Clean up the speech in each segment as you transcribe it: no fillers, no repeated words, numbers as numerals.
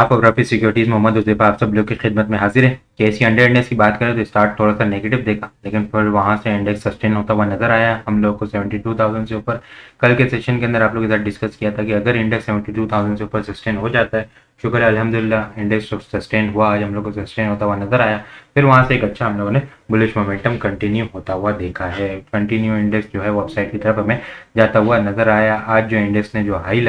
आप और रफी सिक्योरिटीज मोहम्मद हुज़ैफा आप सब लोग की खिदमत में हाजिर है। केसी 100 इंडेक्स की बात करें तो स्टार्ट थोड़ा सा नेगेटिव देखा, लेकिन फिर वहां से इंडेक्स सस्टेन होता हुआ नजर आया हम लोग को 72,000 से ऊपर। कल के सेशन के अंदर आप लोगों के साथ डिस्कस किया था कि अगर इंडेक्स 72,000 से ऊपर सस्टेन हो जाता है, शुक्र है अल्हम्दुलिल्लाह इंडेक्स सस्टेन हुआ, आज हम लोग को सस्टेन होता हुआ नजर आया। फिर वहां से एक अच्छा हम लोगों ने बुलिश मोमेंटम कंटिन्यू होता हुआ देखा है। कंटिन्यू इंडेक्स जो है वो अपसाइड की तरफ हमें जाता हुआ नजर आया। आज जो इंडेक्स ने जो हाई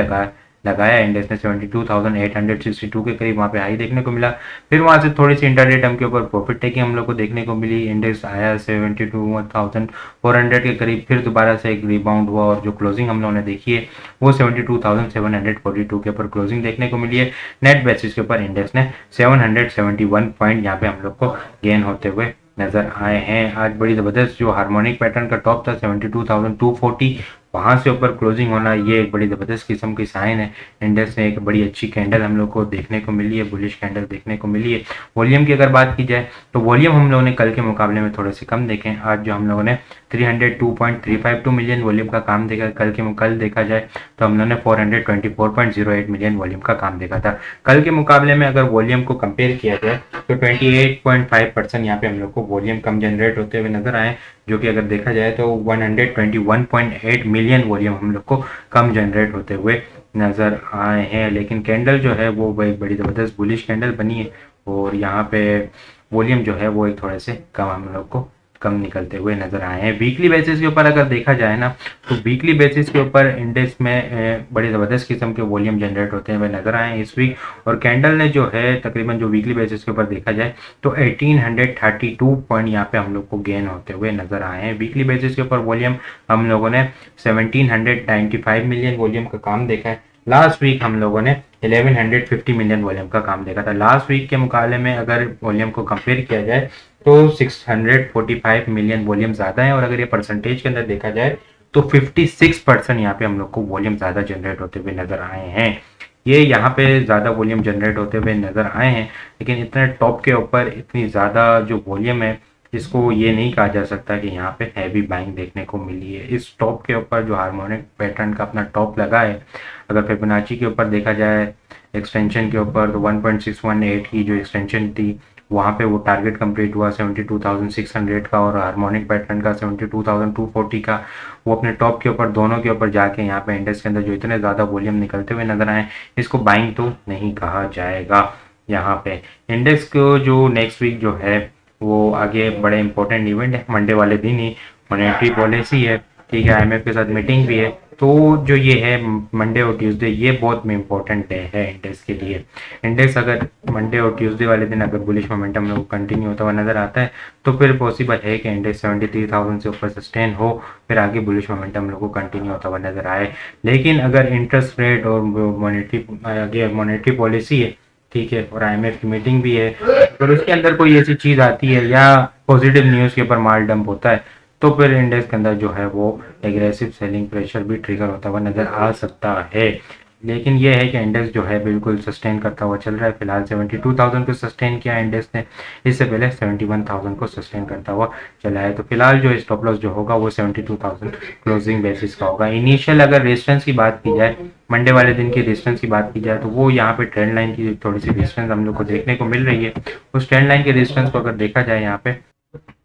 लगाया इंडेक्स ने 72,862 के करीब वहाँ पे हाई देखने को मिला। फिर वहाँ से थोड़ी सी इंटरडे टर्म के ऊपर प्रॉफिट टेकिंग हम लोग को देखने को मिली। इंडेक्स आया 72,400 के करीब, फिर दोबारा से एक रिबाउंड हुआ और जो क्लोजिंग हम लोगों ने देखी है वो 72,742 के ऊपर क्लोजिंग देखने को मिली है। नेट बेसिस के ऊपर इंडेक्स ने 771 पॉइंट यहाँ पे हम लोग को गेन होते हुए नजर आए हैं। आज बड़ी जबरदस्त जो हार्मोनिक पैटर्न का टॉप था 72,240, वहां से ऊपर क्लोजिंग होना ये एक बड़ी जबरदस्त किस्म की साइन है। इंडेक्स में एक बड़ी अच्छी कैंडल हम लोग को देखने को मिली है, बुलिश कैंडल देखने को मिली है। वॉल्यूम की अगर बात की जाए तो वॉल्यूम हम लोगों ने कल के मुकाबले में थोड़े से कम देखे। आज जो हम लोगों ने 302.352 मिलियन वॉल्यूम का काम देखा, कल देखा जाए तो हम लोगों ने 424.08 मिलियन वॉल्यूम का काम देखा था। कल के मुकाबले में अगर वॉल्यूम को कंपेयर किया जाए तो 28.5% यहाँ पे हम लोग को वॉल्यूम कम जनरेट होते हुए नजर आए, जो कि अगर देखा जाए तो 121.8 मिलियन वॉल्यूम हम लोग को कम जनरेट होते हुए नजर आए हैं। लेकिन कैंडल जो है वो बड़ी ज़बरदस्त बुलिश कैंडल बनी है और यहाँ पे वॉल्यूम जो है वो एक थोड़े से कम हम लोग को कम निकलते हुए नजर आए हैं। वीकली बेसिस के ऊपर अगर देखा जाए ना तो वीकली बेसिस के ऊपर इंडेक्स में बड़ी ज़बरदस्त किस्म के वॉल्यूम जनरेट होते हुए नजर आए इस वीक। और कैंडल ने जो है तकरीबन जो वीकली बेसिस के ऊपर देखा जाए तो 1832 पॉइंट यहाँ पे हम लोग को गेन होते हुए नजर आए हैं। वीकली बेसिस के ऊपर वॉल्यूम हम लोगों ने 1795 मिलियन वॉल्यूम का काम देखा है। लास्ट वीक हम लोगों ने 1150 मिलियन वॉल्यूम का काम देखा था। लास्ट वीक के मुकाबले में अगर वॉल्यूम को कंपेयर किया जाए तो 645 मिलियन वॉल्यूम ज़्यादा है, और अगर ये परसेंटेज के अंदर देखा जाए तो 56% यहाँ पे हम लोग को वॉल्यूम ज़्यादा जनरेट होते हुए नजर आए हैं। ये यहाँ पे ज़्यादा वॉल्यूम जनरेट होते हुए नजर आए हैं, लेकिन इतने टॉप के ऊपर इतनी ज़्यादा जो वॉल्यूम है इसको ये नहीं कहा जा सकता कि यहाँ पे हैवी बाइंग देखने को मिली है। इस टॉप के ऊपर जो हार्मोनिक पैटर्न का अपना टॉप लगा है, अगर फिबोनाची के ऊपर देखा जाए एक्सटेंशन के ऊपर तो 1.618 की जो एक्सटेंशन थी वहाँ पे वो टारगेट कंप्लीट हुआ 72,600 का, और हार्मोनिक पैटर्न का 72,240 का। वो अपने टॉप के ऊपर दोनों के ऊपर जाके यहाँ पे इंडेक्स के अंदर जो इतने ज़्यादा वॉल्यूम निकलते हुए नजर आए, इसको बाइंग तो नहीं कहा जाएगा। यहाँ पे इंडेक्स को जो नेक्स्ट वीक जो है वो आगे बड़े इंपॉर्टेंट इवेंट है, मंडे वाले दिन ही मॉनेटरी पॉलिसी है, ठीक है, आईएमएफ के साथ मीटिंग भी है। तो जो ये है मंडे और ट्यूसडे ये बहुत इंपॉर्टेंट डे है इंडेक्स के लिए। इंडेक्स अगर मंडे और ट्यूसडे वाले दिन अगर बुलिश मोमेंटम लोग कंटिन्यू होता हुआ नजर आता है तो फिर पॉसिबल है कि इंडेक्स 73,000 से ऊपर सस्टेन हो, फिर आगे बुलिश मोमेंटम लोग को कंटिन्यू होता हुआ नजर आए। लेकिन अगर इंटरेस्ट रेट और मॉनेटरी पॉलिसी है, ठीक है, और आईएमएफ की मीटिंग भी है, अगर उसके अंदर कोई ऐसी चीज आती है या पॉजिटिव न्यूज के ऊपर माल डंप होता है तो फिर इंडेक्स के अंदर जो है वो एग्रेसिव सेलिंग प्रेशर भी ट्रिगर होता हुआ नजर आ सकता है। लेकिन ये है कि इंडेक्स जो है बिल्कुल सस्टेन करता हुआ चल रहा है। फिलहाल 72,000 को सस्टेन किया इंडेक्स ने, इससे पहले 71,000 को सस्टेन करता हुआ चला है। तो फिलहाल जो स्टॉप लॉस जो होगा वो 72,000 क्लोजिंग बेसिस का होगा। इनिशियल अगर रेजिस्टेंस की बात की जाए, मंडे वाले दिन की रेजिस्टेंस की बात की जाए तो वो यहाँ पे ट्रेंड लाइन की थोड़ी सी रेजिस्टेंस हम लोग को देखने को मिल रही है। उस ट्रेंड लाइन की रेजिस्टेंस को अगर देखा जाए, यहाँ पे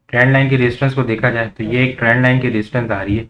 ट्रेंड लाइन की रेजिस्टेंस को देखा जाए तो ये एक ट्रेंड लाइन की रेजिस्टेंस आ रही है,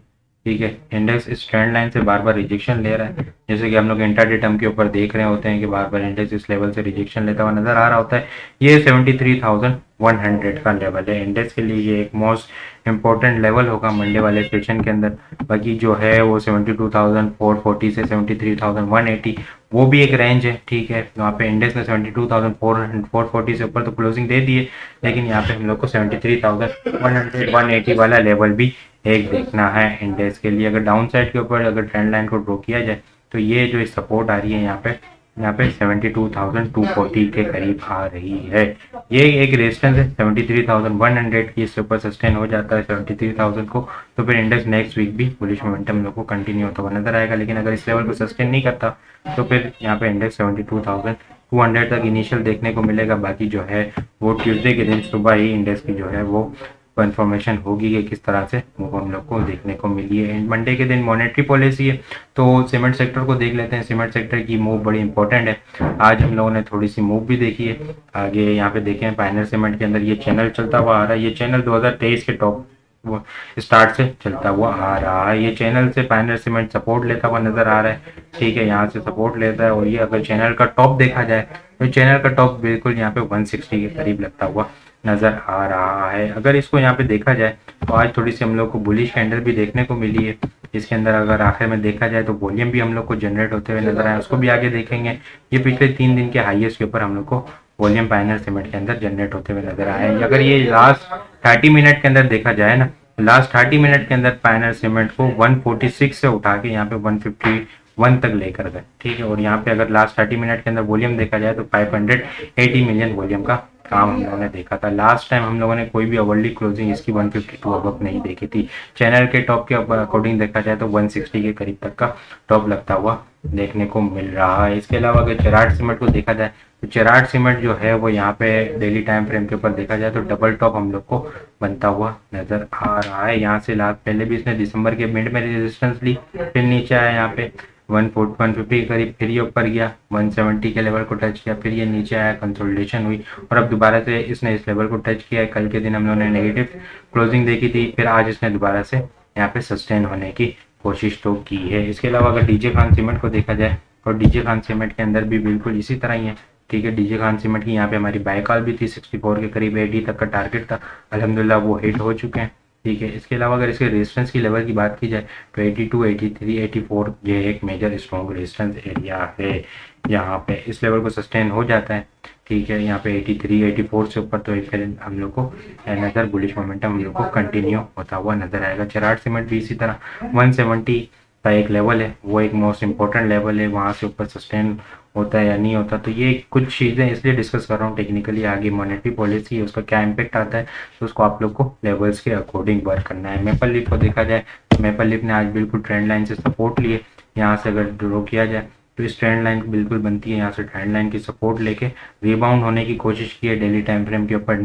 ठीक है। इंडेक्स इस ट्रेंड लाइन से बार बार रिजेक्शन ले रहा है, जैसे कि हम लोग इंट्राडे टर्म के ऊपर देख रहे होते हैं कि बार बार इंडेक्स इस लेवल से रिजेक्शन लेता हुआ नजर आ रहा होता है। ये 73,100 का लेवल है इंडेक्स के लिए, ये एक मोस्ट इंपॉर्टेंट लेवल होगा मंडे वाले सेशन के अंदर। बाकी जो है वो 72,440 से 73,180 वो भी एक रेंज है, ठीक है। वहाँ पे इंडेक्स ने 72,440 से ऊपर तो क्लोजिंग दे दी है, लेकिन यहाँ पे हम लोग को 73,100 180 वाला लेवल भी एक देखना है इंडेक्स के लिए। अगर डाउन साइड के ऊपर अगर ट्रेंड लाइन को ड्रॉ किया जाए तो ये जो सपोर्ट आ रही है यहाँ पे 72,240 के करीब आ रही है। ये एक रेजिस्टेंस है 73,100 की, इसके ऊपर सस्टेन हो जाता है 73,000 को तो फिर इंडेक्स नेक्स्ट वीक भी बुलिश मोमेंटम लोग को कंटिन्यू होता हुआ नजर आएगा। लेकिन अगर इस लेवल को सस्टेन नहीं करता तो फिर यहाँ पे इंडेक्स 72,200 तक इनिशियल देखने को मिलेगा। बाकी जो है वो ट्यूसडे के दिन सुबह ही इंडेक्स की जो है वो कंफर्मेशन होगी कि किस तरह से वो हम लोग को देखने को मिली है। मंडे के दिन मॉनेटरी पॉलिसी है, तो सीमेंट सेक्टर को देख लेते हैं। सीमेंट सेक्टर की मूव बड़ी इंपॉर्टेंट है। आज हम लोगों ने थोड़ी सी मूव भी देखी है। आगे यहाँ पे देखें पायनियर सीमेंट के अंदर ये चैनल चलता हुआ आ रहा है। ये चैनल 2023 के टॉप वो स्टार्ट से चलता हुआ आ रहा है। ये चैनल से पायनियर सीमेंट सपोर्ट लेता हुआ नजर आ रहा है। ठीक है, यहाँ से सपोर्ट लेता है और ये अगर चैनल का टॉप देखा जाए तो चैनल का टॉप बिल्कुल यहाँ पे 160 के करीब लगता हुआ नजर आ रहा है। अगर इसको यहाँ पे देखा जाए तो आज थोड़ी सी हम लोग को बुलिश कैंडल भी देखने को मिली है। इसके अंदर अगर आखिर में देखा जाए तो वॉल्यूम भी हम लोग को जनरेट होते हुए नजर आए, उसको भी आगे देखेंगे। ये पिछले 3 दिन के हाईएस्ट के ऊपर हम लोग को वॉल्यूम पायनियर सीमेंट के अंदर जनरेट होते हुए नजर आए। अगर ये लास्ट 30 मिनट के अंदर देखा जाए ना, लास्ट 30 मिनट के अंदर पायनियर सीमेंट को 146 से उठा के यहाँ पे 151 तक लेकर गए। ठीक है, और यहाँ पे अगर लास्ट 30 मिनट के अंदर वॉल्यूम देखा जाए तो 580 मिलियन वॉल्यूम का काम हम लोगों ने देखा था। लास्ट टाइम हम लोगों ने कोई भी अवर्ली क्लोजिंग इसकी 152 अबव नहीं देखी थी। चैनल के टॉप के अकॉर्डिंग देखा जाए तो 160 के करीब तक का टॉप लगता हुआ देखने को मिल रहा है। इसके अलावा अगर चेराट सीमेंट को देखा जाए तो चेराट सीमेंट जो है वो यहाँ पे डेली टाइम फ्रेम के ऊपर देखा जाए तो डबल टॉप हम लोग को बनता हुआ नजर आ रहा है। यहाँ से लास्ट पहले भी इसने दिसंबर के मिड में रेजिस्टेंस ली, फिर नीचे आया यहाँ पे 150 के करीब, फिर ये ऊपर गया 170 के लेवल को टच किया, फिर ये नीचे आया, कंसोलिडेशन हुई और अब दोबारा से इसने इस लेवल को टच किया है। कल के दिन हम लोगों ने नेगेटिव क्लोजिंग देखी थी, फिर आज इसने दोबारा से यहाँ पे सस्टेन होने की कोशिश तो की है। इसके अलावा अगर डीजे खान सीमेंट को देखा जाए और डीजे खान सीमेंट के अंदर भी बिल्कुल इसी तरह ही है। ठीक है, डीजे खान सीमेंट की यहाँ पे हमारी बाय कॉल भी थी, 64 के करीब 80 तक का टारगेट था, अल्हम्दुलिल्लाह वो हिट हो चुके हैं। ठीक है, इसके अलावा अगर इसके रेजिस्टेंस की लेवल की बात की जाए तो 82, 83, 84 ये एक मेजर स्ट्रॉन्ग रेजिस्टेंस एरिया है। यहाँ पे इस लेवल को सस्टेन हो जाता है। ठीक है, यहाँ पे 83, 84 से ऊपर तो फिर हम लोग को नजर बुलिश मोमेंटम हम लोग को कंटिन्यू होता हुआ नजर आएगा। चेराट सीमेंट भी इसी तरह 170 का एक लेवल है, वो एक मोस्ट इंपॉर्टेंट लेवल है, वहाँ से ऊपर सस्टेन होता है या नहीं होता। तो ये कुछ चीज़ें इसलिए डिस्कस कर रहा हूँ टेक्निकली, आगे मॉनेटरी पॉलिसी है उसका क्या इम्पैक्ट आता है, तो उसको आप लोग को लेवल्स के अकॉर्डिंग वर्क करना है। मेपल लीफ को देखा जाए तो मेपल लीफ ने आज बिल्कुल ट्रेंड लाइन से सपोर्ट लिए। यहाँ से अगर ड्रॉ किया जाए तो इस ट्रेंड लाइन बिल्कुल बनती है, यहाँ से ट्रेंड लाइन की सपोर्ट लेके रिबाउंड होने की कोशिश की है। डेली टाइम फ्रेम के ऊपर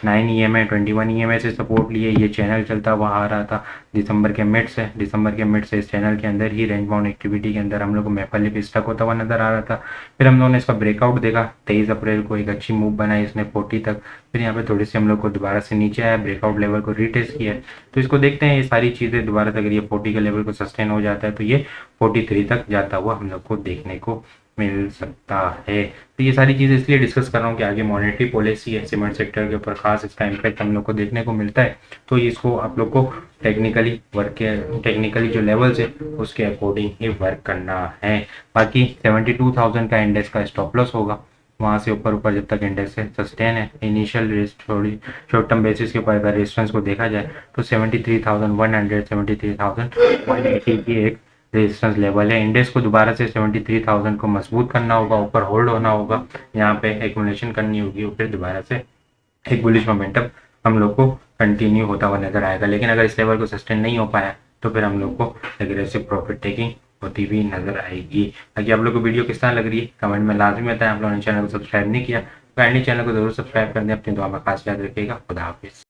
9 EMA 21 EMA से सपोर्ट लिए। ये चैनल चलता हुआ आ रहा था दिसंबर के मिड से इस चैनल के अंदर ही रेंज बाउंड एक्टिविटी के अंदर हम लोग को मेपल लीफ स्टक होता हुआ नजर आ रहा था। फिर हम लोगों ने इसका ब्रेकआउट देखा 23 अप्रैल को, एक अच्छी मूव बनाई इसने 40 तक, फिर यहाँ पे थोड़ी सी हम लोग को दोबारा से नीचे आया, ब्रेकआउट लेवल को रीटेस्ट किया है। तो इसको देखते हैं ये सारी चीज़ें दोबारा से अगर ये 40 के लेवल को सस्टेन हो जाता है तो ये 43 तक जाता हुआ हम लोग को देखने को मिल सकता है। तो ये सारी चीज़ें इसलिए डिस्कस कर रहा हूँ कि आगे मॉनेटरी पॉलिसी है सीमेंट सेक्टर के ऊपर, खास इसका इम्पैक्ट हम लोग को देखने को मिलता है। तो इसको आप लोग को टेक्निकली जो लेवल्स है उसके अकॉर्डिंग ही वर्क करना है। बाकी 72,000 का इंडेक्स का स्टॉप लॉस होगा, वहाँ से ऊपर जब तक इंडेक्स है सस्टेन है। इनिशियल रेस्ट थोड़ी शॉर्ट टर्म बेसिस के ऊपर अगर रेजिस्टेंस को देखा जाए तो 73,100 73,180 की एक रेजिस्टेंस लेवल है। इंडेक्स को दोबारा से 73,000 को मजबूत करना होगा, ऊपर होल्ड होना होगा, यहाँ पे एक्यूमुलेशन करनी होगी और फिर दोबारा से एक बुलिश मोमेंटम हम लोग को कंटिन्यू होता हुआ नजर आएगा। लेकिन अगर इस लेवल को सस्टेन नहीं हो पाया तो फिर हम लोग को एग्रेसिव प्रॉफिट टेकिंग होती हुई नजर आएगी। ताकि आप लोग को वीडियो किस तरह लग रही है कमेंट में लाजमी बताएं। आप लोगों ने चैनल को सब्सक्राइब नहीं किया तो काइंडली चैनल को जरूर सब्सक्राइब कर दें। अपनी दुआ में खास याद रखिएगा। खुदा हाफिज़।